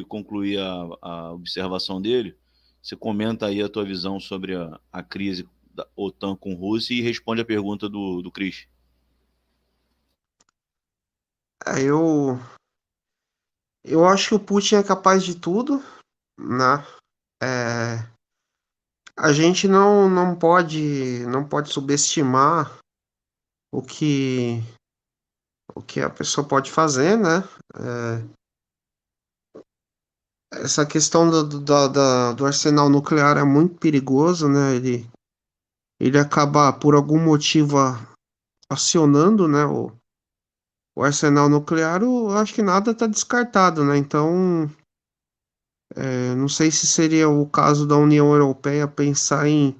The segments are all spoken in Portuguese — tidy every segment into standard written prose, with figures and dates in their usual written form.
concluir a observação dele, você comenta aí a tua visão sobre a crise da OTAN com Rússia e responde a pergunta do Cris. É, eu acho que o Putin é capaz de tudo, né? É, a gente não pode subestimar o que, o que a pessoa pode fazer, né? Essa questão do arsenal nuclear é muito perigoso, né? Ele acaba, por algum motivo, acionando, né, o arsenal nuclear. Eu acho que nada está descartado, né? Então, não sei se seria o caso da União Europeia pensar em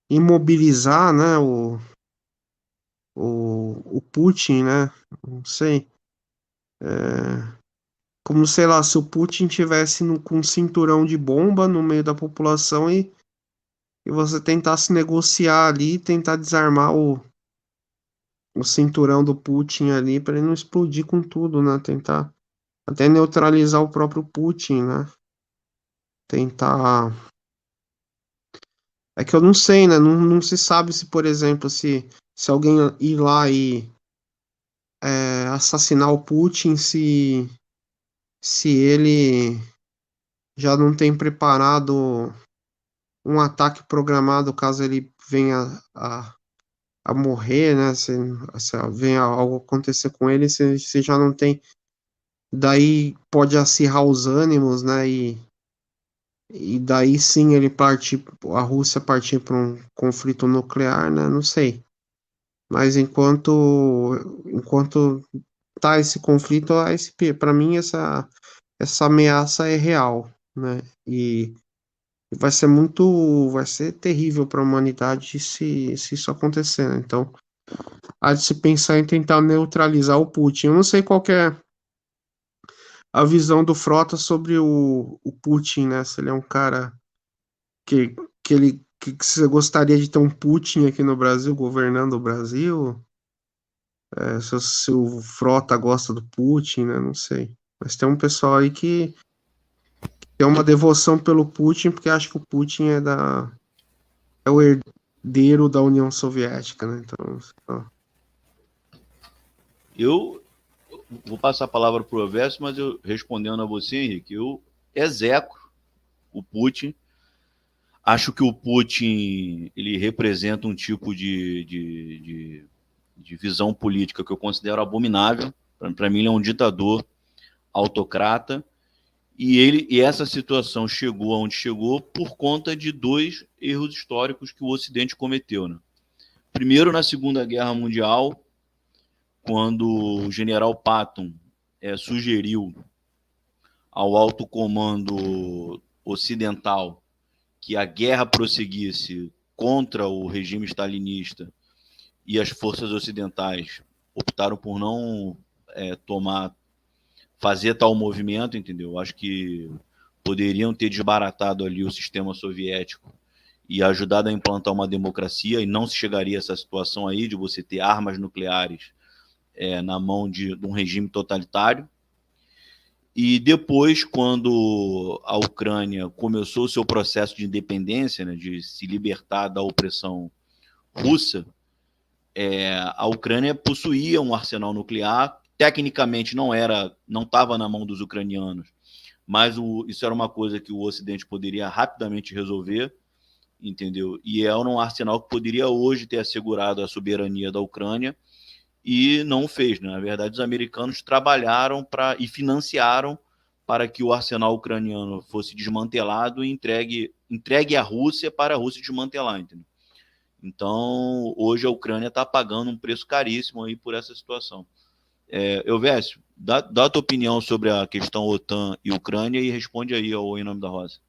imobilizar, né, o Putin, né? Não sei. Como, sei lá, se o Putin tivesse com um cinturão de bomba no meio da população e você tentasse negociar ali, tentar desarmar o cinturão do Putin ali para ele não explodir com tudo, né? Tentar até neutralizar o próprio Putin, né? Tentar. É que eu não sei, né? Não se sabe se, por exemplo, se alguém ir lá e assassinar o Putin, se ele já não tem preparado um ataque programado caso ele venha a morrer, né? Se venha algo acontecer com ele, se já não tem. Daí pode acirrar os ânimos, né? E daí sim ele partir, a Rússia partir para um conflito nuclear, né? Não sei. Mas enquanto tá esse conflito, para mim essa ameaça é real, né? E vai ser terrível para a humanidade se isso acontecer, né? Então, há de se pensar em tentar neutralizar o Putin. Eu não sei qual que é a visão do Frota sobre o Putin, né? Se ele é um cara que, que você gostaria de ter um Putin aqui no Brasil, governando o Brasil. Se o Frota gosta do Putin, né? Não sei. Mas tem um pessoal aí que tem uma devoção pelo Putin, porque acha que o Putin é o herdeiro da União Soviética, né? Então, ó. Eu vou passar a palavra para o Ovércio, mas eu respondendo a você, Henrique, eu execro o Putin. Acho que o Putin ele representa um tipo de visão política que eu considero abominável. Para mim, ele é um ditador autocrata. E essa situação chegou aonde chegou por conta de dois erros históricos que o Ocidente cometeu. Né? Primeiro, na Segunda Guerra Mundial, quando o general Patton sugeriu ao alto comando ocidental que a guerra prosseguisse contra o regime stalinista e as forças ocidentais optaram por não fazer tal movimento, entendeu? Acho que poderiam ter desbaratado ali o sistema soviético e ajudado a implantar uma democracia e não se chegaria a essa situação aí de você ter armas nucleares na mão de um regime totalitário. E depois, quando a Ucrânia começou o seu processo de independência, né, de se libertar da opressão russa, a Ucrânia possuía um arsenal nuclear. Tecnicamente não estava na mão dos ucranianos, mas isso era uma coisa que o Ocidente poderia rapidamente resolver, entendeu? E é um arsenal que poderia hoje ter assegurado a soberania da Ucrânia e não fez. Né? Na verdade, os americanos trabalharam e financiaram para que o arsenal ucraniano fosse desmantelado e entregue à Rússia para a Rússia desmantelar, entendeu? Então, hoje a Ucrânia está pagando um preço caríssimo aí por essa situação. Elvésio, dá a tua opinião sobre a questão OTAN e Ucrânia e responde aí ao Em Nome da Rosa.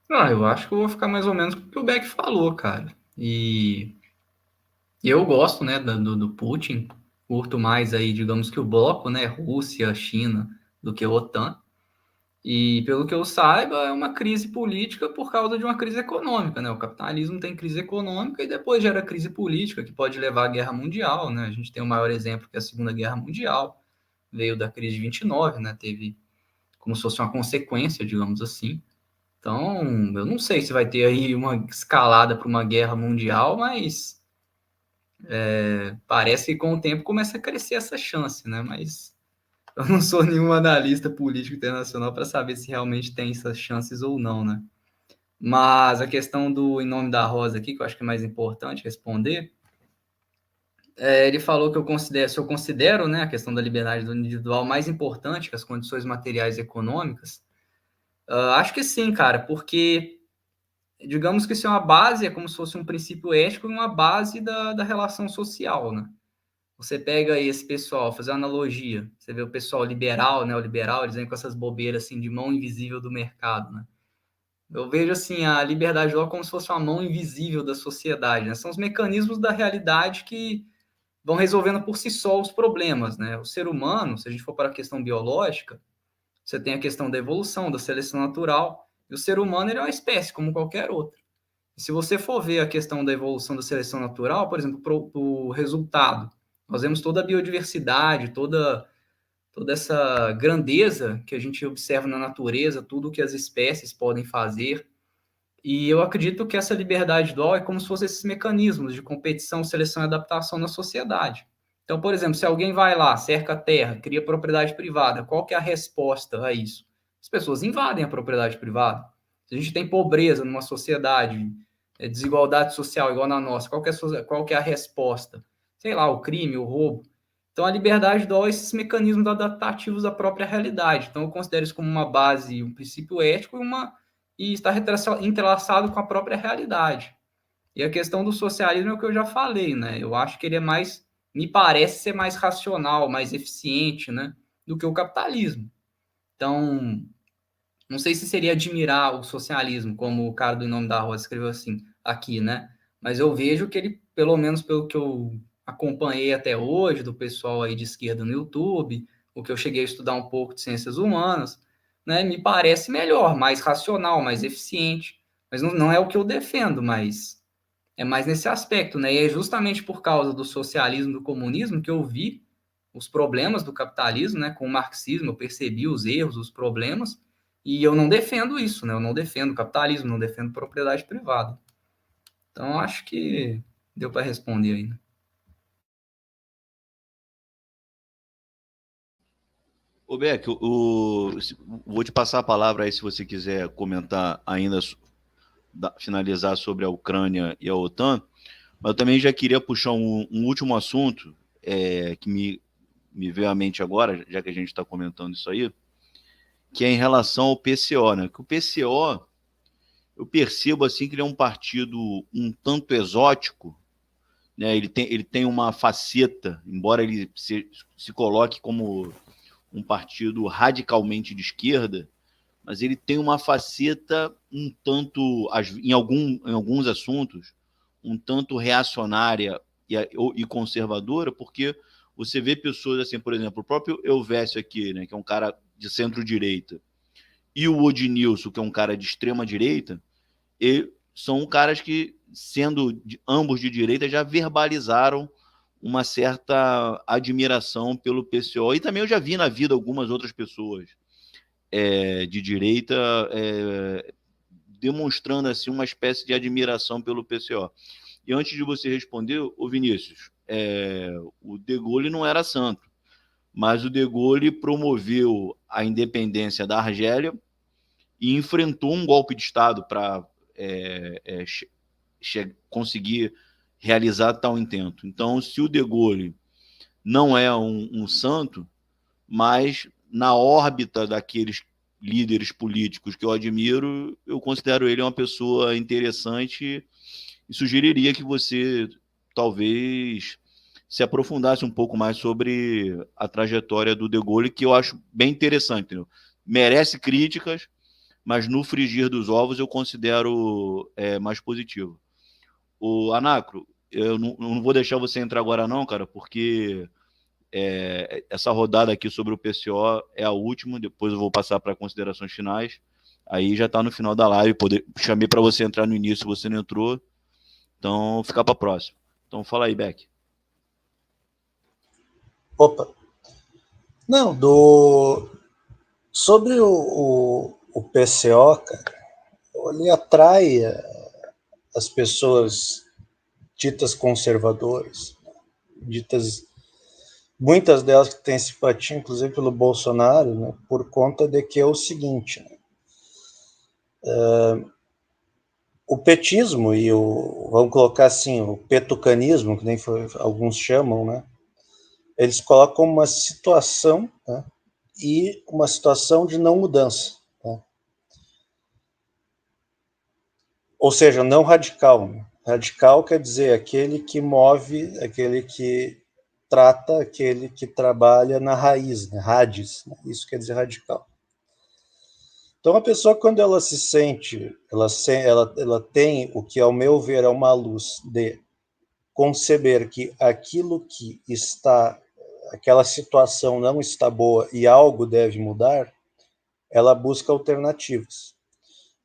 Eu acho que eu vou ficar mais ou menos com o que o Beck falou, cara. E eu gosto, né, do Putin, curto mais aí, digamos que o bloco, né, Rússia, China, do que a OTAN. E pelo que eu saiba, é uma crise política por causa de uma crise econômica, né? O capitalismo tem crise econômica e depois gera crise política, que pode levar à guerra mundial, né? A gente tem o maior exemplo que é a Segunda Guerra Mundial, veio da crise de 29, né? Teve como se fosse uma consequência, digamos assim. Então, eu não sei se vai ter aí uma escalada para uma guerra mundial, mas parece que com o tempo começa a crescer essa chance, né? Mas eu não sou nenhum analista político internacional para saber se realmente tem essas chances ou não, né? Mas a questão do Em Nome da Rosa aqui, que eu acho que é mais importante responder, ele falou que se eu considero, né, a questão da liberdade do individual mais importante que as condições materiais e econômicas. Acho que sim, cara, porque digamos que isso é uma base, é como se fosse um princípio ético e uma base da relação social, né? Você pega aí esse pessoal, fazer uma analogia, você vê o pessoal liberal, neoliberal, eles vêm com essas bobeiras assim de mão invisível do mercado, né? Eu vejo assim a liberdade lá como se fosse uma mão invisível da sociedade, né? São os mecanismos da realidade que vão resolvendo por si só os problemas, né? O ser humano, se a gente for para a questão biológica, você tem a questão da evolução, da seleção natural, e o ser humano ele é uma espécie como qualquer outra. E se você for ver a questão da evolução da seleção natural, por exemplo, o resultado, nós vemos toda a biodiversidade, toda essa grandeza que a gente observa na natureza, tudo que as espécies podem fazer. E eu acredito que essa liberdade dual é como se fossem esses mecanismos de competição, seleção e adaptação na sociedade. Então, por exemplo, se alguém vai lá, cerca a terra, cria propriedade privada, qual que é a resposta a isso? As pessoas invadem a propriedade privada. Se a gente tem pobreza numa sociedade, desigualdade social igual na nossa, qual que é a resposta? Sei lá, o crime, o roubo. Então, a liberdade dual é esses mecanismos adaptativos à própria realidade. Então, eu considero isso como uma base, um princípio ético e está entrelaçado com a própria realidade. E a questão do socialismo é o que eu já falei, né? Eu acho que ele é mais, me parece ser mais racional, mais eficiente, né? Do que o capitalismo. Então, não sei se seria admirar o socialismo, como o cara do Em Nome da Rosa escreveu assim, aqui, né? Mas eu vejo que ele, pelo menos pelo que eu acompanhei até hoje, do pessoal aí de esquerda no YouTube, o que eu cheguei a estudar um pouco de ciências humanas, né? Me parece melhor, mais racional, mais eficiente. Mas não é o que eu defendo, mas é mais nesse aspecto, né? E é justamente por causa do socialismo, do comunismo, que eu vi os problemas do capitalismo, né? Com o marxismo, eu percebi os erros, os problemas, e eu não defendo isso, né? Eu não defendo o capitalismo, não defendo propriedade privada. Então, acho que deu para responder aí, né? Ô, Beck, vou te passar a palavra aí se você quiser comentar ainda, finalizar sobre a Ucrânia e a OTAN, mas eu também já queria puxar um último assunto que me veio à mente agora, já que a gente está comentando isso aí, que é em relação ao PCO, né? Que o PCO, eu percebo assim que ele é um partido um tanto exótico, né? Ele tem uma faceta, embora ele se coloque como um partido radicalmente de esquerda, mas ele tem uma faceta um tanto, em alguns assuntos, um tanto reacionária e conservadora, porque você vê pessoas assim, por exemplo, o próprio Elvésio aqui, né, que é um cara de centro-direita, e o Odinilson, que é um cara de extrema-direita, são caras que, sendo ambos de direita, já verbalizaram uma certa admiração pelo PCO. E também eu já vi na vida algumas outras pessoas de direita demonstrando assim uma espécie de admiração pelo PCO. E antes de você responder, o Vinícius, o De Gaulle não era santo, mas o De Gaulle promoveu a independência da Argélia e enfrentou um golpe de Estado para conseguir realizar tal intento. Então, se o De Gaulle não é um santo, mas na órbita daqueles líderes políticos que eu admiro, eu considero ele uma pessoa interessante e sugeriria que você talvez se aprofundasse um pouco mais sobre a trajetória do De Gaulle, que eu acho bem interessante. Entendeu? Merece críticas, mas no frigir dos ovos eu considero mais positivo. O Anacro, eu não vou deixar você entrar agora não, cara, porque essa rodada aqui sobre o PCO é a última, depois eu vou passar para considerações finais, aí já está no final da live, chamei para você entrar no início, você não entrou, então ficar para a próxima. Então fala aí, Beck. Opa, Não, sobre o PCO, cara, ele atrai as pessoas ditas conservadoras, muitas delas que têm simpatia, inclusive pelo Bolsonaro, né, por conta de que é o seguinte, né, o petismo vamos colocar assim, o petucanismo, que nem alguns chamam, né, eles colocam uma situação, né, e uma situação de não mudança. Né? Ou seja, não radical. Né? Radical quer dizer aquele que move, aquele que trata, aquele que trabalha na raiz, né? Radiz. Né? Isso quer dizer radical. Então, a pessoa, quando ela se sente, ela tem o que, ao meu ver, é uma luz de conceber que aquilo que está, aquela situação não está boa e algo deve mudar, ela busca alternativas.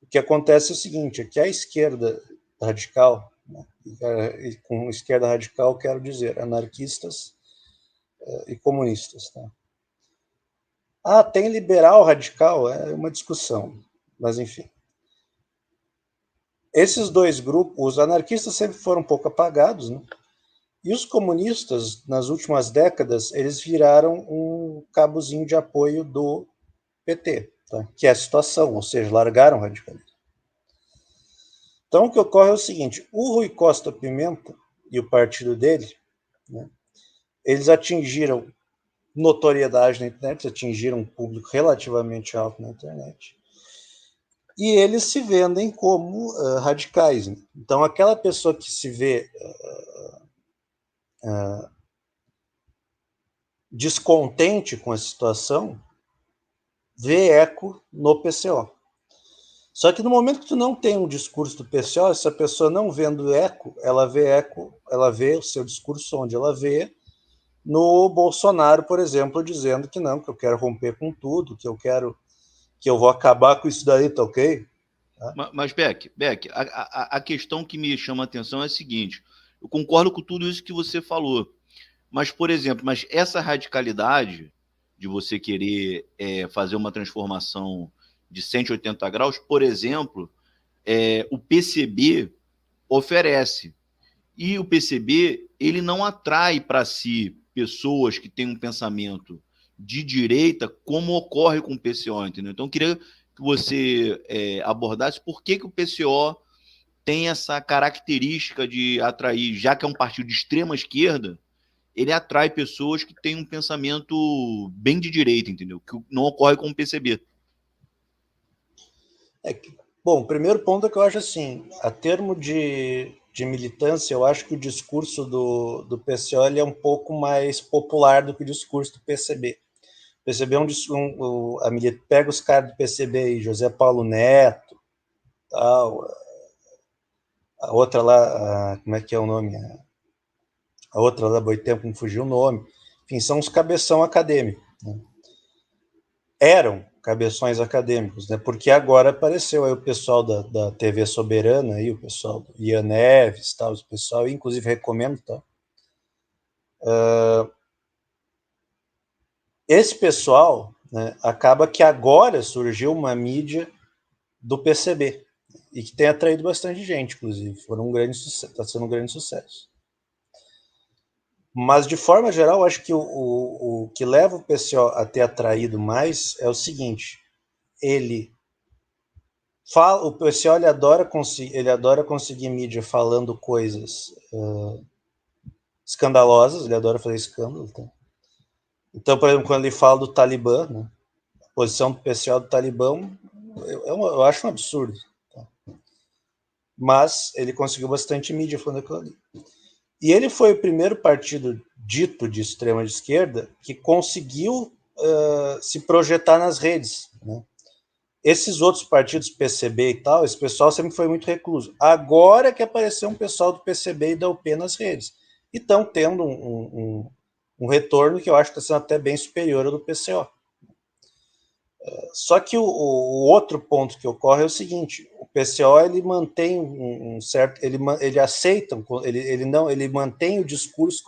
O que acontece é o seguinte, é que a esquerda radical, né, e com esquerda radical quero dizer anarquistas e comunistas. Tá? Tem liberal radical? É uma discussão, mas enfim. Esses dois grupos, os anarquistas sempre foram um pouco apagados, né? E os comunistas, nas últimas décadas, eles viraram um cabozinho de apoio do PT, tá? Que é a situação, ou seja, largaram o radicalismo. Então, o que ocorre é o seguinte, o Rui Costa Pimenta e o partido dele, né, eles atingiram notoriedade na internet, atingiram um público relativamente alto na internet, e eles se vendem como radicais. Né? Então, aquela pessoa que se vê descontente com a situação, vê eco no PCO. Só que no momento que tu não tem um discurso do PCO, essa pessoa não vendo eco, ela vê o seu discurso onde ela vê no Bolsonaro, por exemplo, dizendo que não, que eu quero romper com tudo, que eu vou acabar com isso daí, tá ok? Tá? Mas Beck, a questão que me chama a atenção é a seguinte, eu concordo com tudo isso que você falou, mas, por exemplo, essa radicalidade de você querer fazer uma transformação de 180 graus, por exemplo, o PCB oferece. E o PCB, ele não atrai para si pessoas que têm um pensamento de direita, como ocorre com o PCO, entendeu? Então, eu queria que você abordasse por que o PCO tem essa característica de atrair, já que é um partido de extrema esquerda, ele atrai pessoas que têm um pensamento bem de direita, entendeu? Que não ocorre com o PCB. Bom, o primeiro ponto é que eu acho assim, a termo de militância, eu acho que o discurso do PCO ele é um pouco mais popular do que o discurso do PCB. O PCB é pega os caras do PCB aí, José Paulo Neto, tal, a outra lá, como é que é o nome? A outra lá, Boitempo, me fugiu o nome. Enfim, são os cabeção acadêmicos. Né? Eram cabeções acadêmicos, né? Porque agora apareceu aí o pessoal da TV Soberana, aí, o pessoal do Ian Neves, tal, o pessoal, inclusive recomendo, tá? Esse pessoal, né, acaba que agora surgiu uma mídia do PCB, e que tem atraído bastante gente, inclusive, está sendo um grande sucesso. Mas, de forma geral, acho que o que leva o PCO a ter atraído mais é o seguinte, o PCO ele adora conseguir mídia falando coisas escandalosas, ele adora fazer escândalo. Tá? Então, por exemplo, quando ele fala do Talibã, né, a posição do PCO do Talibã, eu acho um absurdo. Tá? Mas ele conseguiu bastante mídia falando aquilo ali. E ele foi o primeiro partido dito de extrema esquerda que conseguiu se projetar nas redes. Né? Esses outros partidos, PCB e tal, esse pessoal sempre foi muito recluso. Agora que apareceu um pessoal do PCB e da UP nas redes. E estão tendo um retorno que eu acho que está sendo até bem superior ao do PCO. Só que o outro ponto que ocorre é o seguinte, o PCO ele mantém um certo, ele aceita, ele mantém o discurso